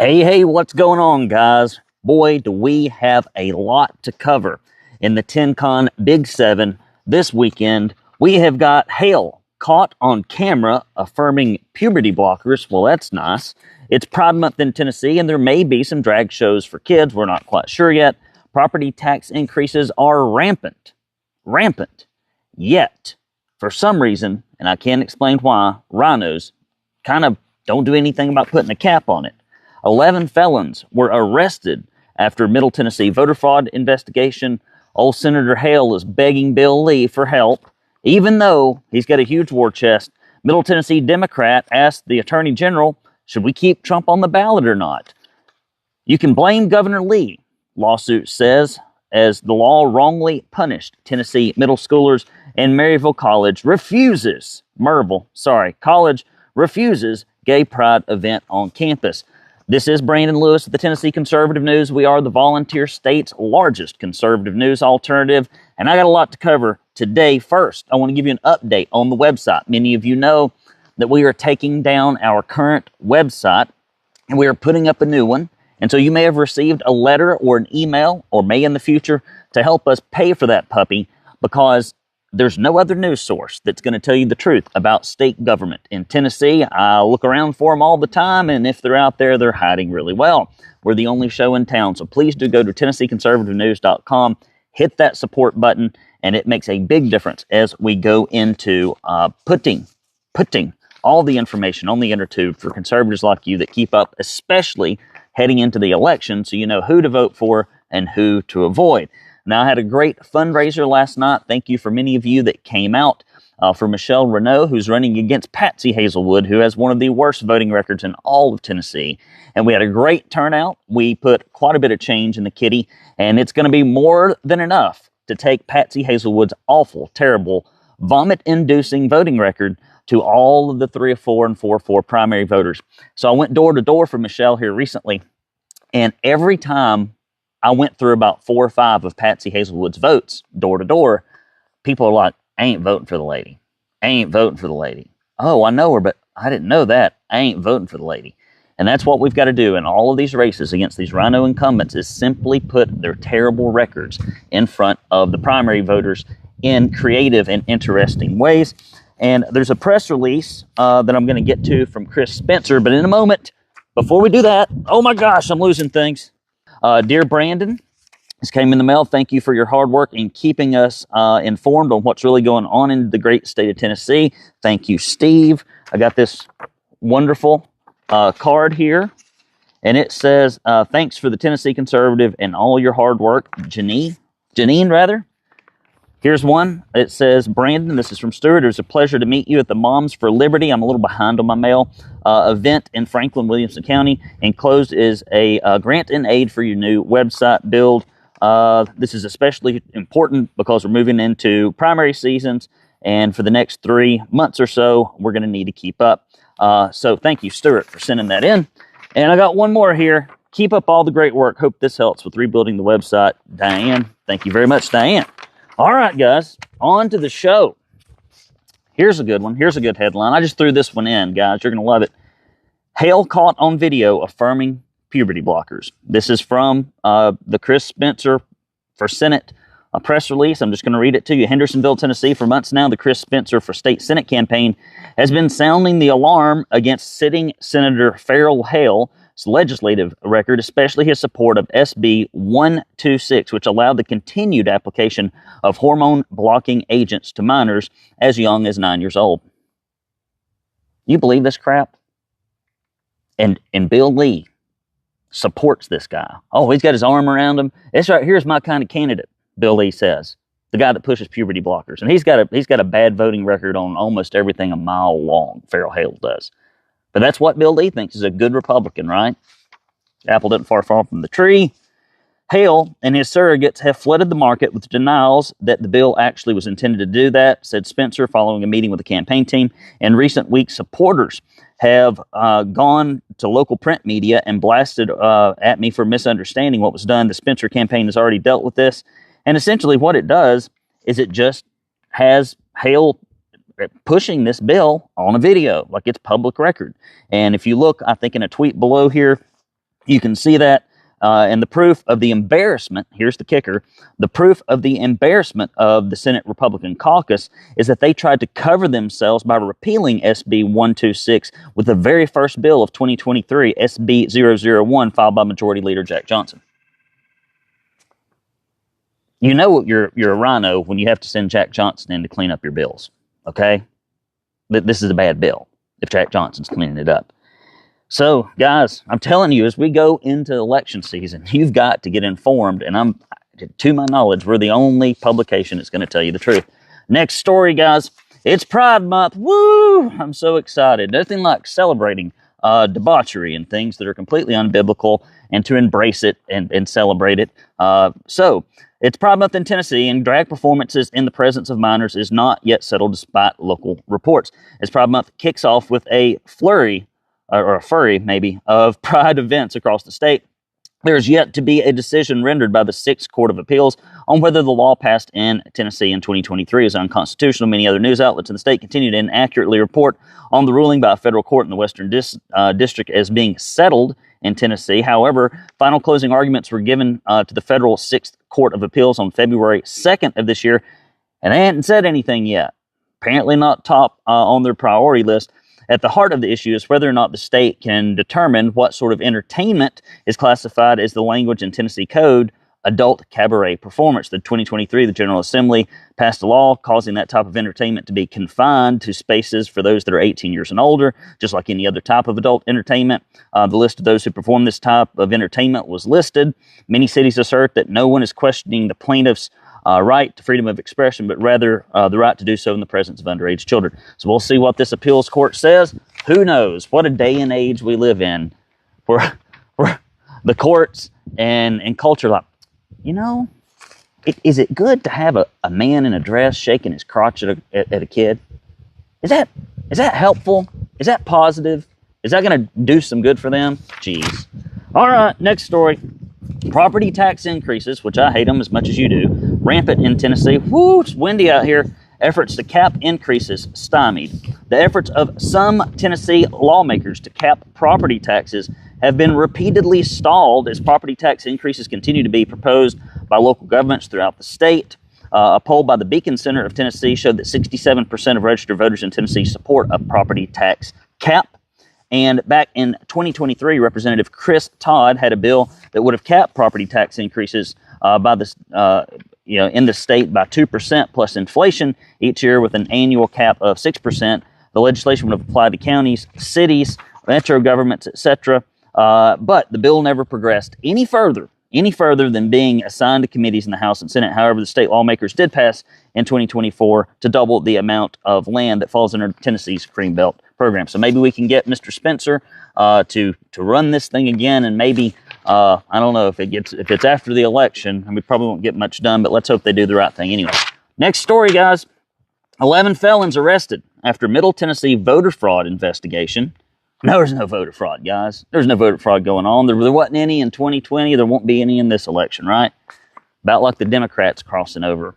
Hey, what's going on, guys? Boy, do we have a lot to cover in the TenCon Big 7 this weekend. We have got Haile caught on camera affirming puberty blockers. Well, that's nice. It's Pride Month in Tennessee, and there may be some drag shows for kids. We're not quite sure yet. Property tax increases are rampant. Yet, for some reason, and I can't explain why, RINOs kind of don't do anything about putting a cap on it. 11 felons were arrested after Middle Tennessee voter fraud investigation. Old Senator Haile is begging Bill Lee for help, even though he's got a huge war chest. Middle Tennessee Democrat asked the Attorney General, should we keep Trump on the ballot or not? You can blame Governor Lee, lawsuit says, as the law wrongly punished Tennessee middle schoolers, and Maryville College refuses gay pride event on campus. This is Brandon Lewis of the Tennessee Conservative News. We are the volunteer state's largest conservative news alternative, and I got a lot to cover today. First, I want to give you an update on the website. Many of you know that we are taking down our current website, and we are putting up a new one. And so you may have received a letter or an email, or may in the future, to help us pay for that puppy, because there's no other news source that's going to tell you the truth about state government in Tennessee. I look around for them all the time, and if they're out there, they're hiding really well. We're the only show in town, so please do go to TennesseeConservativeNews.com, hit that support button, and it makes a big difference as we go into putting all the information on the inner tube for conservatives like you that keep up, especially heading into the election, so you know who to vote for and who to avoid. Now, I had a great fundraiser last night. Thank you for many of you that came out for Michelle RINO, who's running against Patsy Hazelwood, who has one of the worst voting records in all of Tennessee. And we had a great turnout. We put quite a bit of change in the kitty, and it's going to be more than enough to take Patsy Hazelwood's awful, terrible, vomit-inducing voting record to all of the 304 and 404 primary voters. So I went door to door for Michelle here recently, and every time I went through about 4 or 5 of Patsy Hazelwood's votes, door to door, people are like, I ain't voting for the lady. Oh, I know her, but I didn't know that. I ain't voting for the lady. And that's what we've got to do in all of these races against these RINO incumbents, is simply put their terrible records in front of the primary voters in creative and interesting ways. And there's a press release that I'm going to get to from Chris Spencer, but in a moment, before we do that, oh my gosh, I'm losing things. Dear Brandon, this came in the mail. Thank you for your hard work in keeping us informed on what's really going on in the great state of Tennessee. Thank you, Steve. I got this wonderful card here, and it says, thanks for the Tennessee Conservative and all your hard work. Janine, rather. Here's one. It says, Brandon, this is from Stuart. It was a pleasure to meet you at the Moms for Liberty. I'm a little behind on my mail. Event in Franklin, Williamson County. Enclosed is a grant and aid for your new website build. This is especially important because we're moving into primary seasons, and for the next 3 months or so, we're going to need to keep up. So thank you, Stuart, for sending that in. And I got one more here. Keep up all the great work. Hope this helps with rebuilding the website. Diane, thank you very much, Diane. All right, guys, on to the show. Here's a good one. Here's a good headline. I just threw this one in, guys. You're going to love it. Haile caught on video affirming puberty blockers. This is from the Chris Spencer for Senate press release. I'm just going to read it to you. Hendersonville, Tennessee. For months now, the Chris Spencer for State Senate campaign has been sounding the alarm against sitting Senator Farrell Haile's legislative record, especially his support of SB 126, which allowed the continued application of hormone-blocking agents to minors as young as 9 years old. You believe this crap? And Bill Lee supports this guy. Oh, he's got his arm around him. That's right. Here's my kind of candidate, Bill Lee says. The guy that pushes puberty blockers. And he's got a bad voting record on almost everything a mile long, Farrell Haile does. But that's what Bill Lee thinks is a good Republican, right? Apple doesn't far fall from the tree. Haile and his surrogates have flooded the market with denials that the bill actually was intended to do that, said Spencer following a meeting with the campaign team. In recent weeks, supporters have gone to local print media and blasted at me for misunderstanding what was done. The Spencer campaign has already dealt with this. And essentially what it does is it just has Haile pushing this bill on a video, like it's public record. And if you look, I think in a tweet below here, You can see that. And the proof of the embarrassment, here's the kicker, the proof of the embarrassment of the Senate Republican caucus is that they tried to cover themselves by repealing SB 126 with the very first bill of 2023, SB 001, filed by Majority Leader Jack Johnson. You know you're a RINO when you have to send Jack Johnson in to clean up your bills, okay? This is a bad bill if Jack Johnson's cleaning it up. So, guys, I'm telling you, as we go into election season, you've got to get informed, and to my knowledge, we're the only publication that's going to tell you the truth. Next story, guys, it's Pride Month. Woo! I'm so excited. Nothing like celebrating debauchery and things that are completely unbiblical and to embrace it and celebrate it. So, it's Pride Month in Tennessee, and drag performances in the presence of minors is not yet settled despite local reports. As Pride Month kicks off with a flurry, or a flurry, maybe, of Pride events across the state, there is yet to be a decision rendered by the 6th Court of Appeals on whether the law passed in Tennessee in 2023 is unconstitutional. Many other news outlets in the state continue to inaccurately report on the ruling by a federal court in the Western District as being settled in Tennessee. However, final closing arguments were given to the federal 6th Court of Appeals on February 2nd of this year, and they hadn't said anything yet. Apparently not top on their priority list. At the heart of the issue is whether or not the state can determine what sort of entertainment is classified as the language in Tennessee Code adult cabaret performance. The 2023, the General Assembly passed a law causing that type of entertainment to be confined to spaces for those that are 18 years and older, just like any other type of adult entertainment. The list of those who perform this type of entertainment was listed. Many cities assert that no one is questioning the plaintiff's right to freedom of expression, but rather the right to do so in the presence of underage children. So we'll see what this appeals court says. Who knows? What a day and age we live in where the courts and culture like, you know, is it good to have a man in a dress shaking his crotch at a kid? Is that helpful? Is that positive? Is that going to do some good for them? Jeez. All right, next story. Property tax increases, which I hate them as much as you do, rampant in Tennessee. Woo, it's windy out here. Efforts to cap increases stymied. The efforts of some Tennessee lawmakers to cap property taxes have been repeatedly stalled as property tax increases continue to be proposed by local governments throughout the state. A poll by the Beacon Center of Tennessee showed that 67% of registered voters in Tennessee support a property tax cap. And back in 2023, Representative Chris Todd had a bill that would have capped property tax increases by this, in the state by 2% plus inflation each year with an annual cap of 6%. The legislation would have applied to counties, cities, metro governments, etc. But the bill never progressed any further than being assigned to committees in the House and Senate. However, the state lawmakers did pass in 2024 to double the amount of land that falls under Tennessee's Greenbelt program. So maybe we can get Mr. Spencer to run this thing again, and maybe I don't know if it's after the election, and we probably won't get much done, but let's hope they do the right thing anyway. Next story, guys. 11 felons arrested after Middle Tennessee voter fraud investigation. No, there's no voter fraud, guys. There's no voter fraud going on. There wasn't any in 2020. There won't be any in this election, right? About like the Democrats crossing over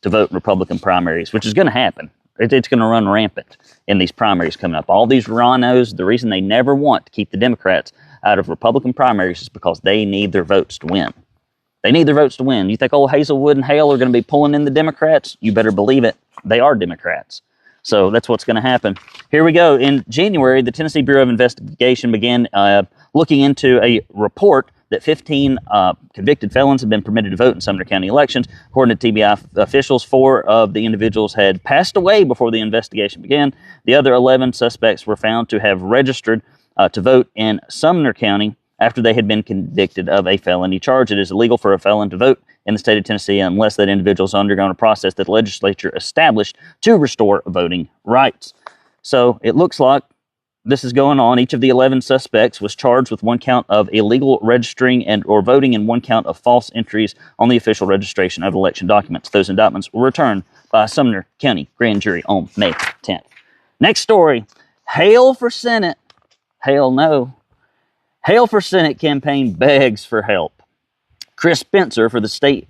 to vote in Republican primaries, which is going to happen. It's going to run rampant in these primaries coming up. All these RINOs, the reason they never want to keep the Democrats out of Republican primaries is because they need their votes to win. They need their votes to win. You think old Hazelwood and Haile are going to be pulling in the Democrats? You better believe it. They are Democrats. So that's what's going to happen. Here we go. In January, the Tennessee Bureau of Investigation began looking into a report that 15 convicted felons had been permitted to vote in Sumner County elections. According to TBI officials, 4 of the individuals had passed away before the investigation began. The other 11 suspects were found to have registered to vote in Sumner County after they had been convicted of a felony charge. It is illegal for a felon to vote in the state of Tennessee unless that individual has undergone a process that the legislature established to restore voting rights. So it looks like this is going on. Each of the 11 suspects was charged with 1 count of illegal registering and or voting and 1 count of false entries on the official registration of election documents. Those indictments were returned by a Sumner County grand jury on May 10th. Next story. Haile for Senate. Hail no. Haile for Senate campaign begs for help. Chris Spencer for the state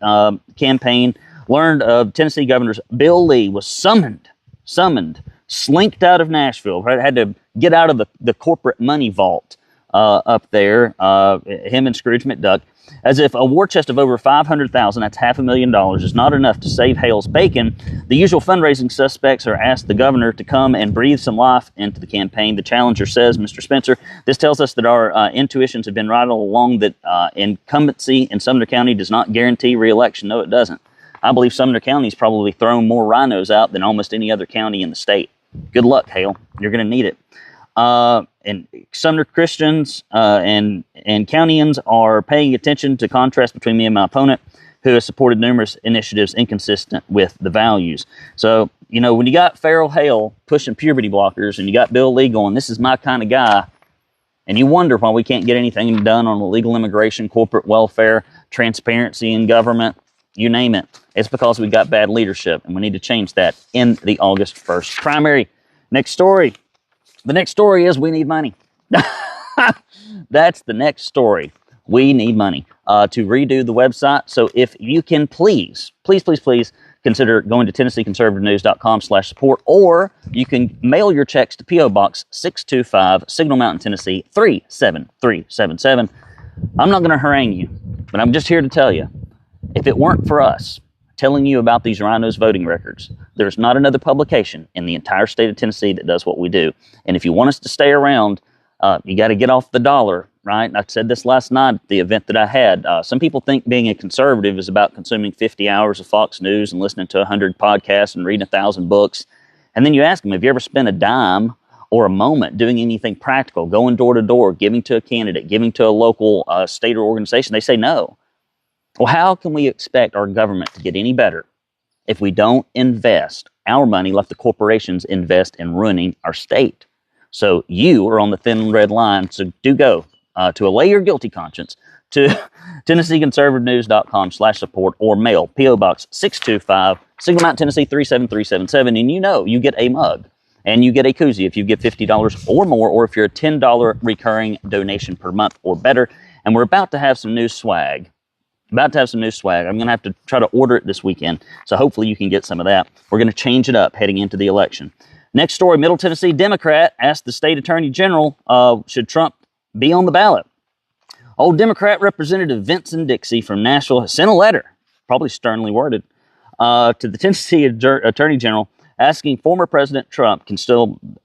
campaign learned of Tennessee Governor Bill Lee was summoned, slinked out of Nashville, right? Had to get out of the corporate money vault up there, him and Scrooge McDuck, as if a war chest of over $500,000, that's $500,000, is not enough to save Haile's bacon. The usual fundraising suspects are asked the governor to come and breathe some life into the campaign. The challenger says, Mr. Spencer, this tells us that our intuitions have been right all along, that incumbency in Sumner County does not guarantee re-election. No, it doesn't. I believe Sumner County's probably thrown more rhinos out than almost any other county in the state. Good luck, Haile. You're going to need it. And Sumner Christians and Countyans are paying attention to contrast between me and my opponent, who has supported numerous initiatives inconsistent with the values. So, you know, when you got Feral Haile pushing puberty blockers, and you got Bill Lee going, this is my kind of guy, and you wonder why we can't get anything done on illegal immigration, corporate welfare, transparency in government, you name it. It's because we got bad leadership, and we need to change that in the August 1st primary. Next story. The next story is we need money. That's the next story. We need money to redo the website. So if you can please consider going to TennesseeConservativeNews.com/support, or you can mail your checks to P.O. Box 625, Signal Mountain, Tennessee 37377. I'm not going to harangue you, but I'm just here to tell you, if it weren't for us telling you about these rhinos voting records, there's not another publication in the entire state of Tennessee that does what we do. And if you want us to stay around, you got to get off the dollar, right? I said this last night at the event that I had. Some people think being a conservative is about consuming 50 hours of Fox News and listening to 100 podcasts and reading 1,000 books. And then you ask them, have you ever spent a dime or a moment doing anything practical, going door to door, giving to a candidate, giving to a local state or organization? They say no. Well, how can we expect our government to get any better if we don't invest our money like the corporations invest in ruining our state? So you are on the thin red line. So do go to allay your guilty conscience to TennesseeConservativeNews.com/support, or mail P.O. Box 625, Signal Mountain, Tennessee 37377. And you get a mug and you get a koozie if you give $50 or more, or if you're a $10 recurring donation per month or better. And we're about to have some new swag. I'm going to have to try to order it this weekend, so hopefully you can get some of that. We're going to change it up heading into the election. Next story, Middle Tennessee Democrat asked the state attorney general, should Trump be on the ballot? Old Democrat Representative Vincent Dixie from Nashville has sent a letter, probably sternly worded, to the Tennessee attorney general asking former President Trump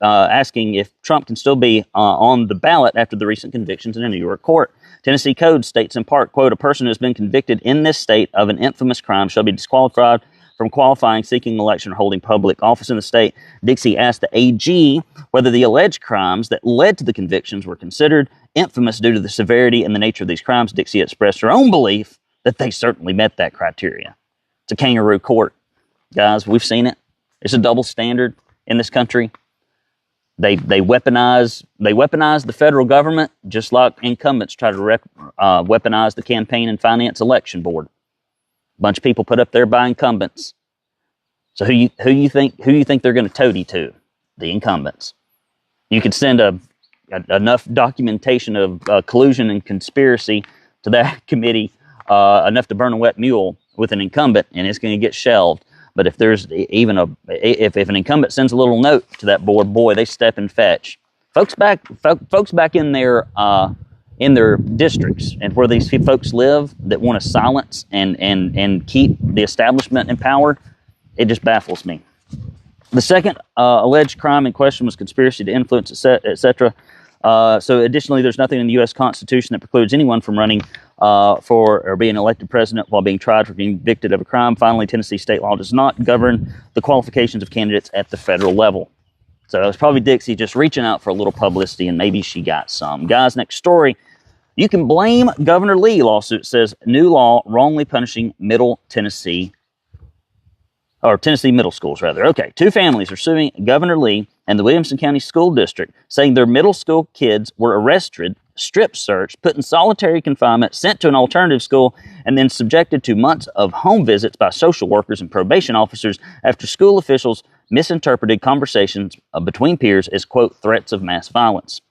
asking if Trump can still be on the ballot after the recent convictions in a New York court. Tennessee Code states in part, quote, a person who has been convicted in this state of an infamous crime shall be disqualified from qualifying, seeking an election, or holding public office in the state. Dixie asked the AG whether the alleged crimes that led to the convictions were considered infamous due to the severity and the nature of these crimes. Dixie expressed her own belief that they certainly met that criteria. It's a kangaroo court. Guys, we've seen it. It's a double standard in this country. They weaponize the federal government just like incumbents try to weaponize the campaign and finance election board. A bunch of people put up there by incumbents. So who you think they're going to toady to? The incumbents. You could send enough documentation of collusion and conspiracy to that committee, enough to burn a wet mule with an incumbent, and it's going to get shelved. But if there's even if an incumbent sends a little note to that board, boy, they step and fetch. Folks back in their districts and where these folks live that want to silence and keep the establishment in power, it just baffles me. The second alleged crime in question was conspiracy to influence, etc. So additionally, there's nothing in the U.S. Constitution that precludes anyone from running for or being elected president while being tried for being convicted of a crime. Finally, Tennessee state law does not govern the qualifications of candidates at the federal level. So it was probably Dixie just reaching out for a little publicity, and maybe she got some. Guys, next story. You can blame Governor Lee. Lawsuit says new law wrongly punishing Middle Tennessee, or Tennessee middle schools, rather. Okay, two families are suing Governor Lee and the Williamson County School District, saying their middle school kids were arrested, strip searched, put in solitary confinement, sent to an alternative school, and then subjected to months of home visits by social workers and probation officers after school officials misinterpreted conversations between peers as, quote, threats of mass violence.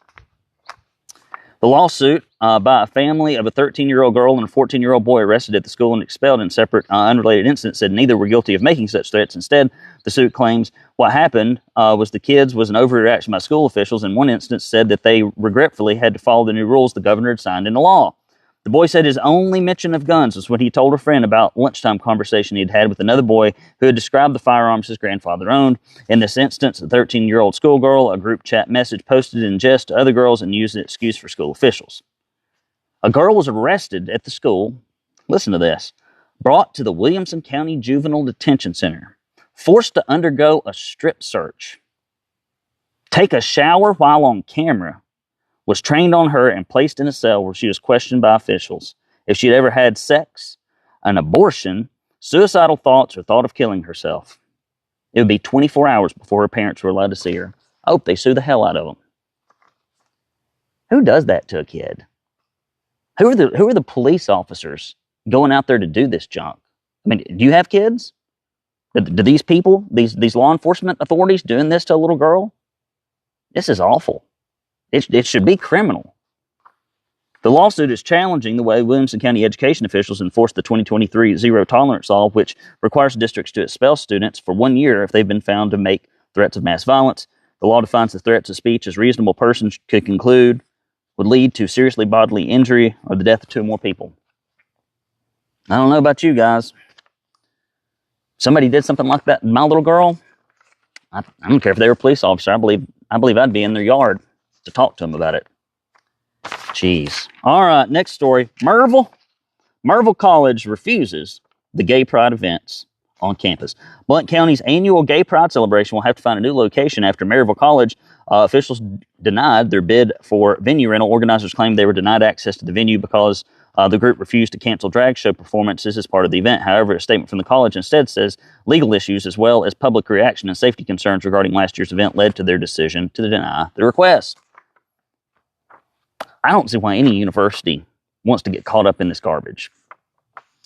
The lawsuit by a family of a 13-year-old girl and a 14-year-old boy arrested at the school and expelled in separate, unrelated incidents said neither were guilty of making such threats. Instead, the suit claims what happened was the kids was an overreaction by school officials. In one instance, said that they regretfully had to follow the new rules the governor had signed into law. The boy said his only mention of guns was when he told a friend about lunchtime conversation he'd had with another boy who had described the firearms his grandfather owned. In this instance, a 13-year-old schoolgirl, a group chat message posted in jest to other girls and used an excuse for school officials. A girl was arrested at the school, listen to this, brought to the Williamson County Juvenile Detention Center, forced to undergo a strip search, take a shower while on camera, was trained on her and placed in a cell where she was questioned by officials if she'd ever had sex, an abortion, suicidal thoughts, or thought of killing herself. It would be 24 hours before her parents were allowed to see her. I hope they sue the hell out of them. Who does that to a kid? Who are the police officers going out there to do this junk? I mean, do you have kids? Do these people, these law enforcement authorities doing this to a little girl? This is awful. It should be criminal. The lawsuit is challenging the way Williamson County education officials enforce the 2023 zero tolerance law, which requires districts to expel students for 1 year if they've been found to make threats of mass violence. The law defines the threats of speech as reasonable persons could conclude would lead to seriously bodily injury or the death of two or more people. I don't know about you guys. Somebody did something like that to my little girl. I don't care if they were a police officer. I believe I'd be in their yard to talk to them about it. Jeez. All right, next story. Merville College refuses the Gay Pride events on campus. Blount County's annual Gay Pride celebration will have to find a new location after Maryville College officials denied their bid for venue rental. Organizers claimed they were denied access to the venue because the group refused to cancel drag show performances as part of the event. However, a statement from the college instead says legal issues as well as public reaction and safety concerns regarding last year's event led to their decision to deny the request. I don't see why any university wants to get caught up in this garbage.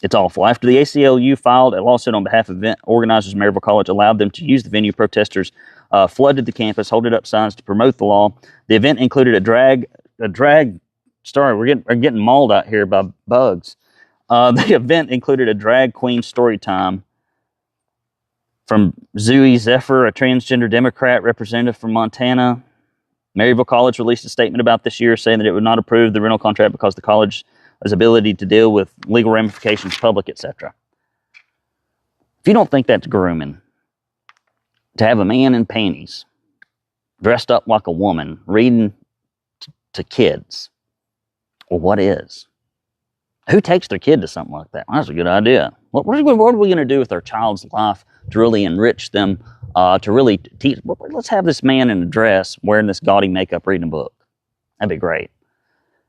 It's awful. After the ACLU filed a lawsuit on behalf of event organizers, Maryville College allowed them to use the venue. Protesters flooded the campus, holding up signs to promote the law. The event included a drag. Sorry, we're getting mauled out here by bugs. The event included a drag queen story time from Zooey Zephyr, a transgender Democrat representative from Montana. Maryville College released a statement about this year saying that it would not approve the rental contract because the college's ability to deal with legal ramifications, public, etc. If you don't think that's grooming, to have a man in panties, dressed up like a woman, reading to kids, well, what is? Who takes their kid to something like that? Well, that's a good idea. What are we going to do with our child's life to really enrich them, to really teach? Let's have this man in a dress wearing this gaudy makeup reading a book. That'd be great.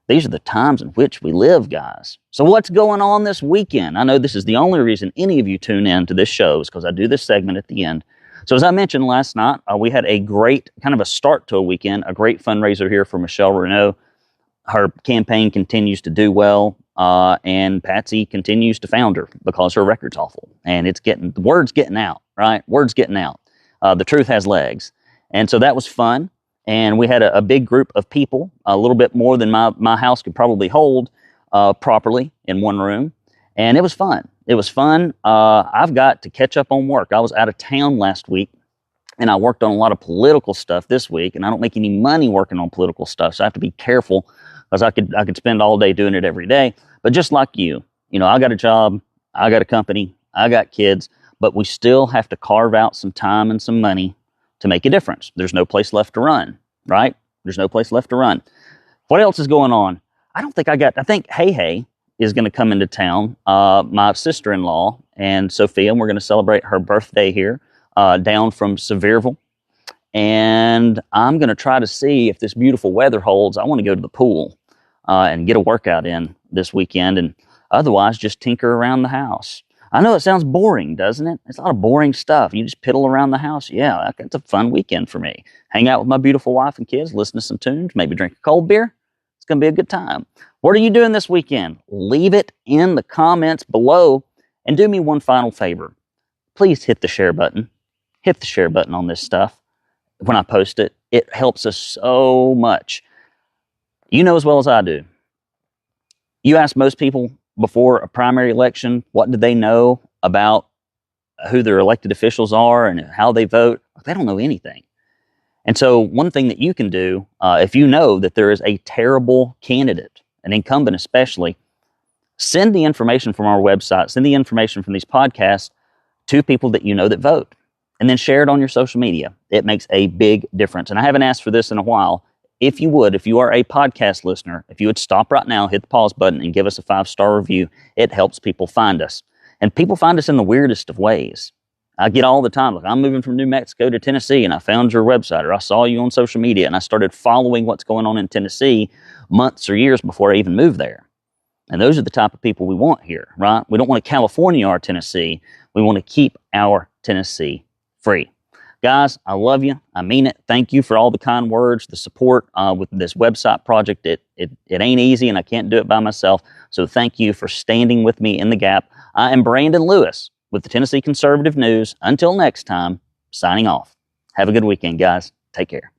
These are the times in which we live, guys. So what's going on this weekend? I know this is the only reason any of you tune in to this show is because I do this segment at the end. So as I mentioned last night, we had a great kind of a start to a weekend, a great fundraiser here for Michelle RINO. Her campaign continues to do well, and Patsy continues to founder because her record's awful. And the word's getting out, right? Word's getting out. The truth has legs. And so that was fun. And we had a big group of people, a little bit more than my house could probably hold properly in one room. And it was fun. It was fun. I've got to catch up on work. I was out of town last week, and I worked on a lot of political stuff this week, and I don't make any money working on political stuff, so I have to be careful because I could spend all day doing it every day. But just like you know, I got a job, I got a company, I got kids, but we still have to carve out some time and some money to make a difference. There's no place left to run, right? There's no place left to run. What else is going on? I think Haile is going to come into town, my sister-in-law and Sophia, and we're going to celebrate her birthday here down from Sevierville. And I'm going to try to see if this beautiful weather holds. I want to go to the pool and get a workout in this weekend, and otherwise just tinker around the house. I know it sounds boring, doesn't it? It's a lot of boring stuff. You just piddle around the house. Yeah, it's a fun weekend for me. Hang out with my beautiful wife and kids, listen to some tunes, maybe drink a cold beer. It's going to be a good time. What are you doing this weekend? Leave it in the comments below, and do me one final favor. Please hit the share button. Hit the share button on this stuff when I post it. It helps us so much. You know as well as I do. You ask most people before a primary election, what do they know about who their elected officials are and how they vote? They don't know anything. And so one thing that you can do, if you know that there is a terrible candidate, an incumbent especially, send the information from our website, send the information from these podcasts to people that you know that vote, and then share it on your social media. It makes a big difference. And I haven't asked for this in a while. If you are a podcast listener, if you would stop right now, hit the pause button, and give us a 5-star review, it helps people find us. And people find us in the weirdest of ways. I get all the time, like, I'm moving from New Mexico to Tennessee, and I found your website, or I saw you on social media, and I started following what's going on in Tennessee months or years before I even moved there. And those are the type of people we want here, right? We don't want to California our Tennessee. We want to keep our Tennessee free. Guys, I love you. I mean it. Thank you for all the kind words, the support with this website project. It ain't easy, and I can't do it by myself. So thank you for standing with me in the gap. I am Brandon Lewis with the Tennessee Conservative News. Until next time, signing off. Have a good weekend, guys. Take care.